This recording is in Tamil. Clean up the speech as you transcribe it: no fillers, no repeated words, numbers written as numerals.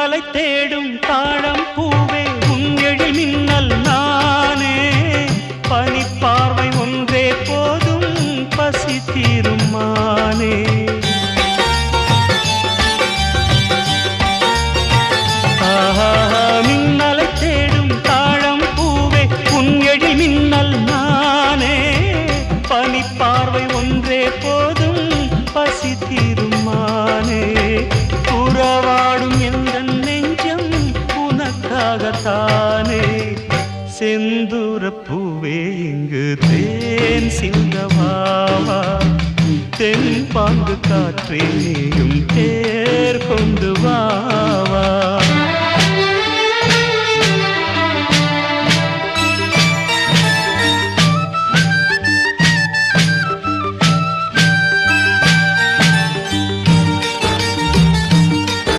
மின்னலை தேடும் தாழம் பூவே உன் எழில் மின்னல் நானே பனிப்பார்வை ஒன்றே போதும் பசி தீரும் மானே மின்னலை தேடும் தாழம் பூவே உன் எழில் மின்னல் நானே பனிப்பார்வை ஒன்றே போதும் பசி தீரும் மானே உறவாடும் எந்த நெஞ்சம் உனக்காகத்தானே செந்தூர பூவே இங்கு தேன் சிந்தவாவா தென் பாங்கு காற்றே நீயும் தேர் கொண்டு வா